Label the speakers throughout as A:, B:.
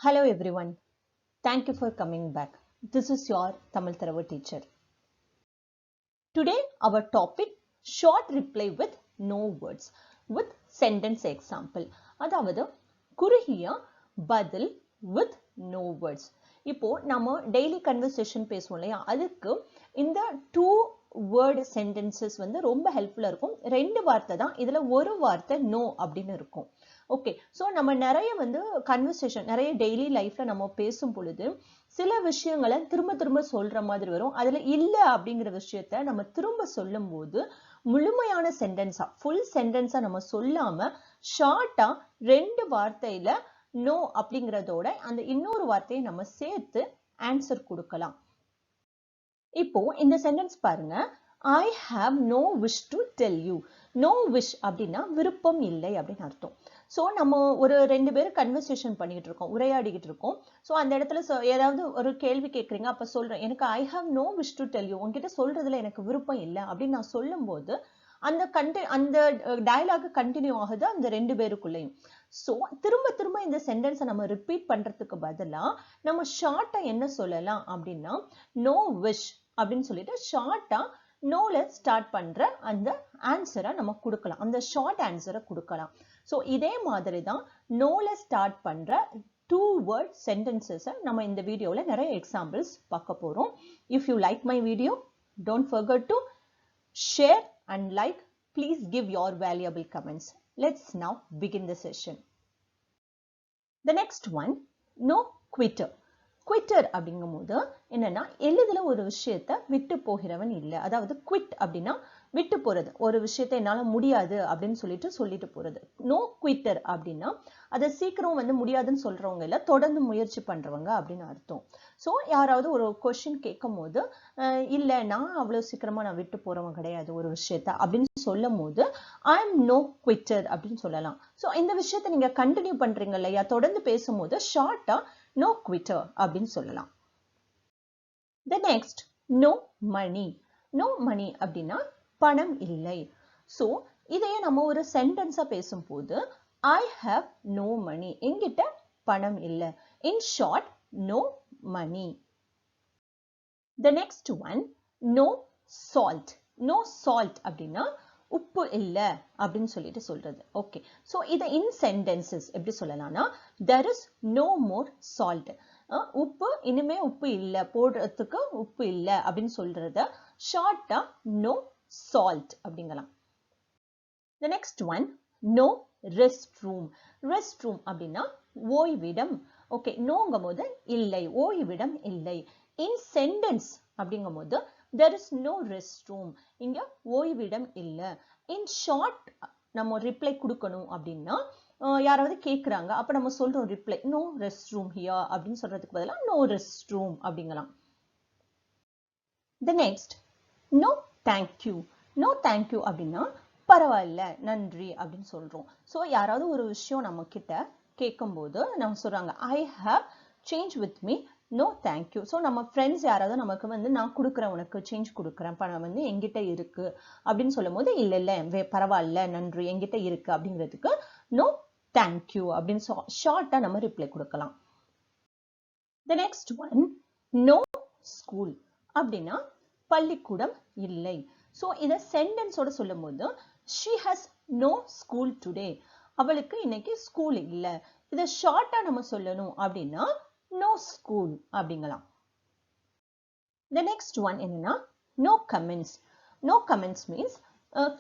A: Hello everyone. Thank you for coming back. This is your Tamil Tharava teacher. Today our topic short reply with no words with sentence example. அதாவது குறுகிய பதில் with no words. இப்போ நம்ம daily conversation பேசுவோம் இல்லையா, அதுக்கு இந்த 2 word sentences வந்து ரொம்ப ஹெல்ப்ஃபுல்லா இருக்கும். ரெண்டு வார்த்தை தான், இதுல ஒரு வார்த்தை no அப்படின்னு இருக்கும். ஓகே, ஸோ நம்ம நிறைய வந்து கன்வர்சேஷன் நிறைய டெய்லி லைஃப்ல நம்ம பேசும் பொழுது சில விஷயங்களை திரும்ப திரும்ப சொல்ற மாதிரி வரும். அதுல இல்ல அப்படிங்கிற விஷயத்த நம்ம திரும்ப சொல்லும் போது முழுமையான சென்டென்ஸா ஃபுல் சென்டென்ஸா நம்ம சொல்லாம ஷார்ட்டா ரெண்டு வார்த்தையில நோ அப்படிங்கிறதோட அந்த இன்னொரு வார்த்தையை நம்ம சேர்த்து ஆன்சர் கொடுக்கலாம். இப்போ இந்த சென்டென்ஸ் பாருங்க, I have no wish to tell you. No wish அப்படின்னா விருப்பம் இல்லை அப்படின்னு அர்த்தம். ஸோ நம்ம ஒரு ரெண்டு பேரும் கன்வர்சேஷன் பண்ணிக்கிட்டு இருக்கோம், உரையாடிக்கிட்டு இருக்கோம். ஸோ அந்த இடத்துல ஏதாவது ஒரு கேள்வி கேட்குறீங்க, அப்போ சொல்றேன் எனக்கு I have no wish to tell you, உங்ககிட்ட சொல்றதுல எனக்கு விருப்பம் இல்லை அப்படின்னு நான் சொல்லும் போது அந்த டயலாக் கண்டினியூ ஆகுது அந்த ரெண்டு பேருக்குள்ளேயும். ஸோ திரும்ப திரும்ப இந்த சென்டென்ஸை நம்ம ரிப்பீட் பண்றதுக்கு பதிலா நம்ம ஷார்ட்டா என்ன சொல்லலாம் அப்படின்னா நோ விஷ் அப்படின்னு சொல்லிட்டு ஷார்ட்டா நோல ஸ்டார்ட் பண்ற அந்த ஆன்சரை நம்ம கொடுக்கலாம், அந்த ஷார்ட் ஆன்சரை கொடுக்கலாம். ஸோ இதே மாதிரி தான் நோல ஸ்டார்ட் பண்ற 2 word sentences நம்ம இந்த வீடியோல நிறைய எக்ஸாம்பிள்ஸ் பார்க்க போறோம். If you like my video, don't forget to share and like. Please give your valuable comments. Let's now begin the session. The next one, no quitter. குவிட்டர் அப்படிங்கும் போது என்னன்னா எளிதில் ஒரு விஷயத்த விட்டு போகிறவன் இல்லை. அதாவது குவிட் அப்படின்னா விட்டு போறது, ஒரு விஷயத்த என்னால முடியாது அப்படின்னு சொல்லிட்டு போறது. நோ குவிட்டர் அப்படின்னா அதை சீக்கிரம் வந்து முடியாதுன்னு சொல்றவங்க இல்ல, தொடர்ந்து முயற்சி பண்றவங்க அப்படின்னு அர்த்தம். ஸோ யாராவது ஒரு கொஸ்டின் கேட்கும் போது இல்ல நான் அவ்வளவு சீக்கிரமா நான் விட்டு போறவங்க கிடையாது ஒரு விஷயத்த அப்படின்னு சொல்லும் போது ஐ எம் நோ குவிட்டர் அப்படின்னு சொல்லலாம். ஸோ இந்த விஷயத்த நீங்க கண்டினியூ பண்றீங்க இல்லையா, தொடர்ந்து பேசும்போது ஷார்ட்டா no quitter அப்படின்னு சொல்லலாம். The next, no money. No money அப்படின்னா பணம் இல்லை. ஸோ இதையே நம்ம ஒரு சென்டென்ஸா பேசும்போது I have no money, என்கிட்ட பணம் இல்லை. In short, no money. The next one, no salt. No salt அப்படின்னா உப்பு இல்லை அப்படின்னு சொல்லிட்டு சொல்றது. ஓகே, ஸோ இதை இன் சென்டென்சஸ் எப்படி சொல்லலாம்னா there is no more salt. உப்பு இனிமே உப்பு இல்லை, போடுறதுக்கு உப்பு இல்லை அப்படின்னு சொல்றத ஷார்ட்டா no salt அப்படிங்கலாம். The next one, no restroom. Restroom அப்படின்னா ஓய்விடம். ஓகே, நோங்கும் போது இல்லை, ஓய்விடம் இல்லை. இன் சென்டென்ஸ் அப்படிங்கும் போது there is no restroom, இங்க ஓய்விடம் இல்லை. இன் ஷார்ட் நம்ம ரிப்ளை கொடுக்கணும் அப்படின்னா யாராவது கேட்குறாங்க, அப்ப நம்ம சொல்றோம் reply no rest room here அப்படின்னு சொல்றதுக்கு பதிலாக நோ ரெஸ்ட் ரூம் அப்படிங்கலாம். The next, no thank you. No thank you அப்படின்னா பரவாயில்ல நன்றி அப்படின்னு சொல்றோம். ஸோ யாராவது ஒரு விஷயம் நம்ம கிட்ட கேட்கும் போது நம்ம சொல்றாங்க I have change with me, no thank you. So நம்ம ஃப்ரெண்ட்ஸ் யாராவது நமக்கு வந்து நான் கொடுக்குறேன், உனக்கு சேஞ்ச் கொடுக்குறேன், பணம் வந்து எங்கிட்ட இருக்கு அப்படின்னு சொல்லும் போது இல்லை இல்லை பரவாயில்ல நன்றி எங்கிட்ட இருக்கு அப்படிங்கிறதுக்கு நோ தேங்க்யூ அப்படின்னு ஷார்ட்டா நம்ம ரிப்ளை கொடுக்கலாம். The next one, no school. அப்படின்னா பள்ளிக்கூடம் இல்லை. ஸோ இதை சென்டென்ஸோட சொல்லும் போது she has no school today. அவளுக்கு இன்னைக்கு ஸ்கூல் இல்லை. இதை ஷார்ட்டா நம்ம சொல்லணும் அப்படின்னா no school அப்படிங்கலாம். The next one என்னன்னா no comments. No comments means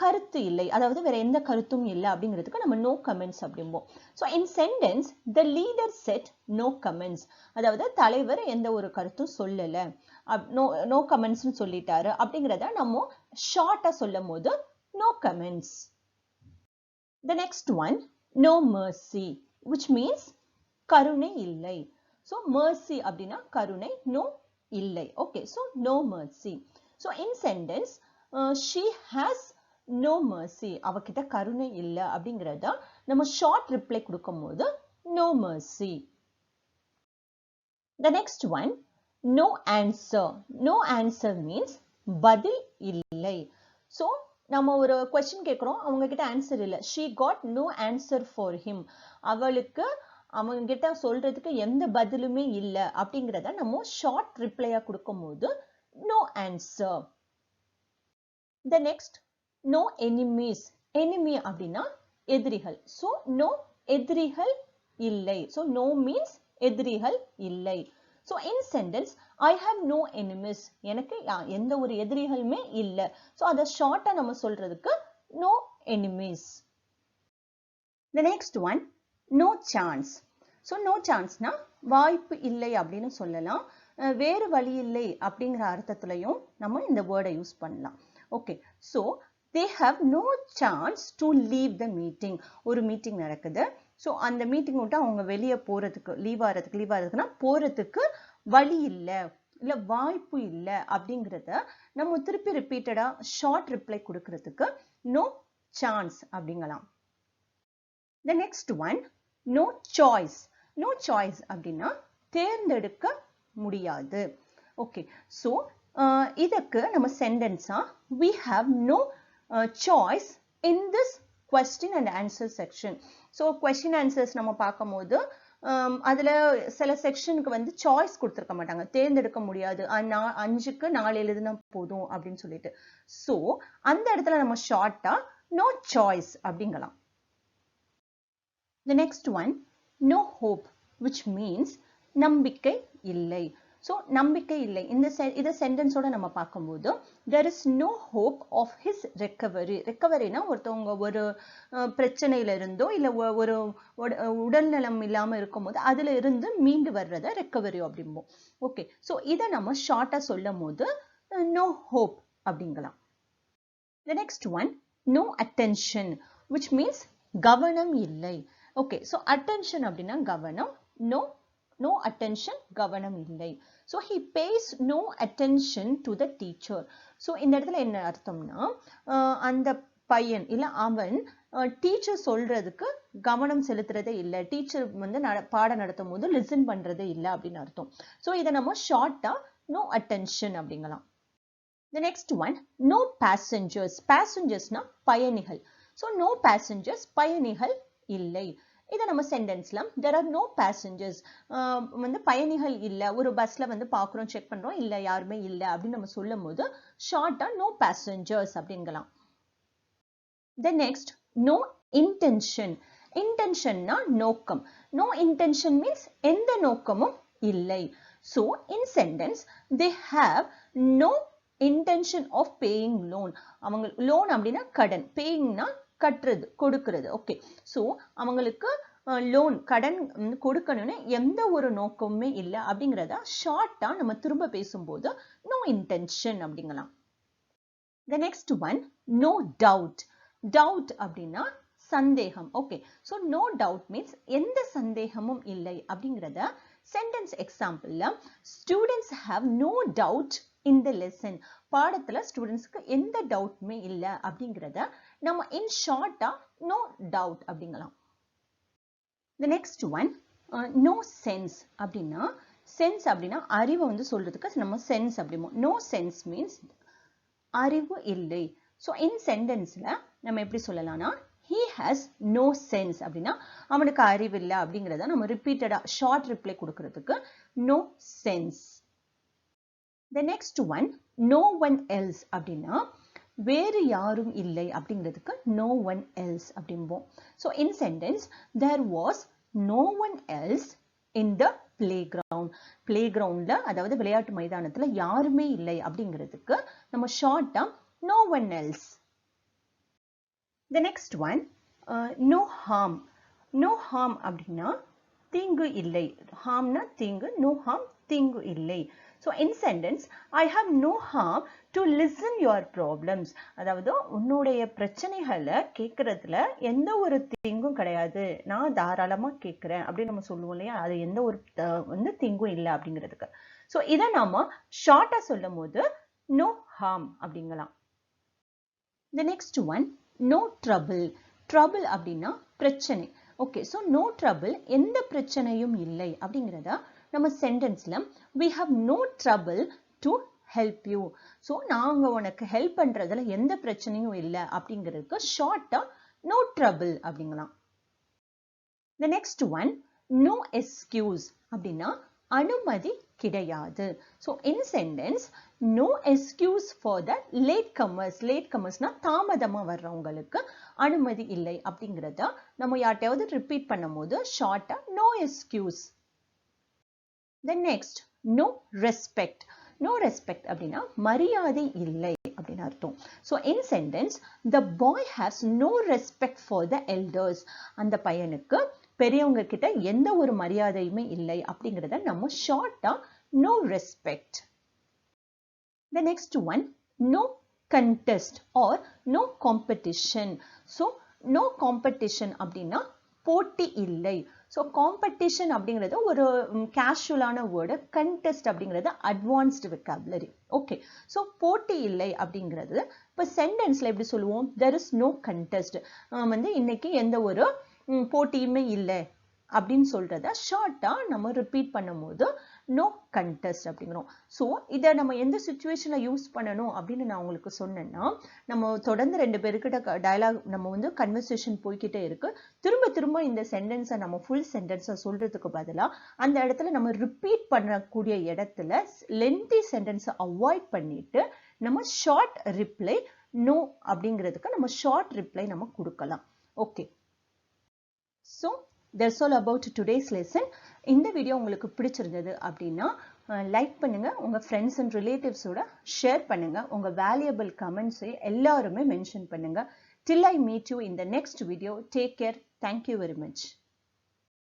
A: கருத்து இல்லை, அதாவது வேற எந்த கருத்தும் இல்லை அப்படிங்கிறதுக்கு நம்ம no comments அப்படிம்போம். So in sentence the leader said no comments. அதாவது தலைவர் எந்த ஒரு கருத்தும் சொல்லலை, no comments சொல்லிட்டாரு அப்படிங்கிறத நம்ம ஷார்ட்டா சொல்லும் போது no comments. The next one, no mercy, which means கருணை இல்லை. So mercy அப்படின்னா கருணை, no இல்லை. Okay, so no mercy. So in sentence she has no mercy, அவகிட்ட கருணை இல்லை அப்படிங்கிறத நம்ம ஷார்ட் ரிப்ளை கொடுக்கும் போது no mercy. The next one, no answer. No answer means பதில் இல்லை. So நம்ம ஒரு கொஸ்டின் கேட்குறோம், அவங்க கிட்ட ஆன்சர் இல்லை. she got no answer for him. அவளுக்கு அவங்க கிட்ட சொல்றதுக்கு எந்த பதிலுமே இல்ல அப்படிங்கறத நம்ம ஷார்ட் ரிப்ளையா கொடுக்கும்போது no answer. The next, no enemies. Enemy அப்படின்னா எதிரிகள். So no எதிரிகள் இல்லை. So no means எதிரிகள் இல்லை. So in sentence, I have no enemies. எனக்கு எந்த ஒரு எதிரிகளுமே இல்ல. So அத ஷார்ட்டா நம்ம சொல்றதுக்கு no enemies. The next one, no chance. So no chance na வாய்ப்பு இல்லை அப்படின்னு சொல்லலாம். வேறு வழி இல்லை அப்படிங்கிற அர்த்தத்திலையும் நம்ம இந்த வேர்டை யூஸ் பண்ணலாம். Okay, so they have no chance to leave the meeting. ஒரு மீட்டிங் நடக்குது. ஸோ அந்த மீட்டிங் விட்டு அவங்க வெளியே போறதுக்கு லீவ் ஆகிறதுக்குன்னா போறதுக்கு வழி இல்லை இல்லை வாய்ப்பு இல்லை அப்படிங்கிறத நம்ம திருப்பி ரிப்பீட்டடா ஷார்ட் ரிப்ளை கொடுக்கறதுக்கு நோ சான்ஸ் அப்படிங்கலாம். The next one, no choice. No choice அப்படின்னா தேர்ந்தெடுக்க முடியாது. ஓகே, ஸோ இதுக்கு நம்ம சென்டென்ஸா we have no choice in this question and answer section. So question answers நம்ம பார்க்கும்போது அதுல சில செக்ஷனுக்கு வந்து சாய்ஸ் கொடுத்துருக்க மாட்டாங்க, தேர்ந்தெடுக்க முடியாது, 5க்கு 4 எழுதுனா போதும் அப்படின்னு சொல்லிட்டு. ஸோ அந்த இடத்துல நம்ம ஷார்ட்டா no choice அப்படிங்கலாம். The next one, no hope, which means நம்பிக்கை இல்லை. So நம்பிக்கை இல்லை இந்த சென்டென்ஸோட நம்ம பார்க்கும்போது there is no hope of his recovery. ரெக்கவரினா ஒருத்தவங்க ஒரு பிரச்சனையில இருந்தோ இல்ல ஒரு உடல் நலம் இல்லாம இருக்கும்போது அதுல இருந்து மீண்டு வர்றத ரெக்கவரி அப்படிம்போம். ஓகே, ஸோ இதை நம்ம ஷார்ட்டா சொல்லும் போது no hope அப்படிங்கலாம். The next one, no attention, which means கவனம் இல்லை. ஓகே, ஸோ attention அப்படின்னா கவனம், no attention கவனம் இல்லை. So he pays no attention to the teacher. So இந்த இடத்துல என்ன அர்த்தம்னா அந்த பையன் இல்ல அவன் டீச்சர் சொல்றதுக்கு கவனம் செலுத்துறதே இல்லை, டீச்சர் வந்து பாடம் நடத்தும் போது லிசன் பண்றதே இல்லை அப்படின்னு அர்த்தம். ஸோ இதை நம்ம ஷார்ட்டா no attention அப்படிங்கலாம். The next one, no passengers. Passengersனா பயணிகள். So no passengers பயணிகள் இல்லை. இதை நம்ம சென்டென்ஸ்ல there are no passengers வந்து பயணிகள் இல்ல, ஒரு பஸ்ல வந்து பாக்குறோம் செக் பண்றோம் இல்ல யாருமே இல்ல அப்படின்னு நம்ம சொல்லும் போது ஷார்ட்டா no passengers அப்படிங்கலாம். The next, no intention. Intentionனா நோக்கம். No intention means எந்த நோக்கமும் இல்லை. So in sentence, they have no intention of paying loan. அவங்க லோன் அப்படின்னா கடன், பேயிங்னா கட்டுறது கொடுக்கிறது. ஓகே, ஸோ அவங்களுக்கு லோன் கடன் கொடுக்கணும்னு எந்த ஒரு நோக்கமுமே இல்லை அப்படிங்கிறத ஷார்ட்டா நம்ம திரும்ப பேசும்போது நோ இன்டென்ஷன் அப்படிங்கலாம். The next one, no doubt. Doubt அப்படின்னா சந்தேகம். Okay, so no doubt means எந்த சந்தேகமும் இல்லை அப்படிங்கிறத சென்டென்ஸ் எக்ஸாம்பிள்ல students have no doubt in the lesson. பாடத்துல ஸ்டூடெண்ட்ஸ்க்கு எந்த டவுட்மே இல்லை அப்படிங்கிறத நம்ம இன் ஷார்ட்டா no doubt அப்படிங்கலாம். The next one, no sense அப்படின்னா சென்ஸ் அப்படின்னா அறிவை வந்து சொல்றதுக்கு நம்ம சென்ஸ் அப்படிமோ. no sense means அறிவு இல்லை. ஸோ இன் சென்டென்ஸ்ல நம்ம எப்படி சொல்லலாம்னா he has no sense அப்படின்னா அவனுக்கு அறிவு இல்லை அப்படிங்கிறத நம்ம ரிப்பீட்டடா ஷார்ட் ரிப்ளை கொடுக்கறதுக்கு no sense. The next one, no one else அப்படின்னா வேறு யாரும் இல்லை அப்படிங்கிறதுக்கு no one else அப்படிம்போம். So in sentence, there was no one else in the playground. playgroundல அதாவது விளையாட்டு மைதானத்துல யாருமே இல்லை அப்படிங்கிறதுக்கு நம்ம ஷார்ட்டா no one else. The next one, no harm. No harm அப்படின்னா தீங்கு இல்லை. harmனா தீங்கு, no harm தீங்கு இல்லை. So in sentence, I have no harm to listen your problems. அதாவது உன்னுடைய பிரச்சனைகளை கேட்கறதுல எந்த ஒரு தீங்கும் கிடையாது, நான் தாராளமா கேட்கிறேன் அப்படின்னு நம்ம சொல்லுவோம் இல்லையா, அது எந்த ஒரு வந்து தீங்கும் இல்லை அப்படிங்கிறதுக்கு. ஸோ இதை நாம ஷார்ட்டா சொல்லும் போது no harm அப்படிங்கலாம். The next one, no trouble. Trouble அப்படின்னா பிரச்சனை. ஓகே, ஸோ no trouble எந்த பிரச்சனையும் இல்லை அப்படிங்கிறத நம்ம சென்டென்ஸ்ல we have no trouble to help you. So நாங்க உனக்கு ஹெல்ப் பண்றதுல எந்த பிரச்சனையும் இல்லை அப்படிங்கிறதுக்கு ஷார்ட்டா no trouble அப்படிங்கலாம். The next one, no excuse அப்படின்னா அனுமதி கிடையாது. So in sentence, no excuse for the latecomers. latecomers-னா தாமதமா வர்றவங்களுக்கு அனுமதி இல்லை அப்படிங்கறத நம்ம யார்ட்டையாவது ரிப்பீட் பண்ணும்போது ஷார்ட்டா no excuse. Then next, no respect. No respect அப்படின்னா மரியாதை இல்லை அப்படின்னு அர்த்தம். So in sentence, the boy has no respect for the elders. அந்த பையனுக்கு பெரியவங்க கிட்ட எந்த ஒரு மரியாதையுமே இல்லை அப்படிங்கறத நம்ம ஷார்ட்டா no respect. The next one, no contest or no competition. So no competition அப்படின்னா போட்டி இல்லை. So competition அப்படிங்கிறது ஒரு கேஷுவலான வேர்டு, contest அப்படிங்கிறது advanced vocabulary. Okay. So போட்டி இல்லை அப்படிங்கிறது இப்போ சென்டென்ஸ்ல எப்படி சொல்லுவோம்? There is no contest. வந்து இன்னைக்கு எந்த ஒரு போட்டியுமே இல்லை அப்படின்னு சொல்றத ஷார்ட்டா நம்ம ரிப்பீட் பண்ணும்போது no contest அப்படிங்கிறோம். ஸோ இதை நம்ம எந்த சுச்சுவேஷன்ல யூஸ் பண்ணணும் அப்படின்னு நான் உங்களுக்கு சொன்னேன்னா, நம்ம தொடர்ந்து 2 பேருக்கிட்ட டயலாக் நம்ம வந்து கன்வர்சேஷன் போய்கிட்டே இருக்கு. திரும்ப திரும்ப இந்த சென்டென்ஸை நம்ம ஃபுல் சென்டென்ஸை சொல்றதுக்கு பதிலாக அந்த இடத்துல நம்ம ரிப்பீட் பண்ணக்கூடிய இடத்துல லென்த்தி சென்டென்ஸை அவாய்ட் பண்ணிட்டு நம்ம ஷார்ட் ரிப்ளை நோ அப்படிங்கிறதுக்கு நம்ம ஷார்ட் ரிப்ளை நம்ம கொடுக்கலாம். Okay. So that's all about today's lesson. இந்த வீடியோ உங்களுக்கு பிடிச்சிருந்தது அப்படின்னா லைக் பண்ணுங்க, உங்க ஃப்ரெண்ட்ஸ் அண்ட் ரிலேட்டிவ்ஸோட ஷேர் பண்ணுங்க, உங்க வேல்யூபிள் கமெண்ட்ஸை எல்லாருமே மென்ஷன் பண்ணுங்க. Till I meet you in the next video, take care. Thank you very much.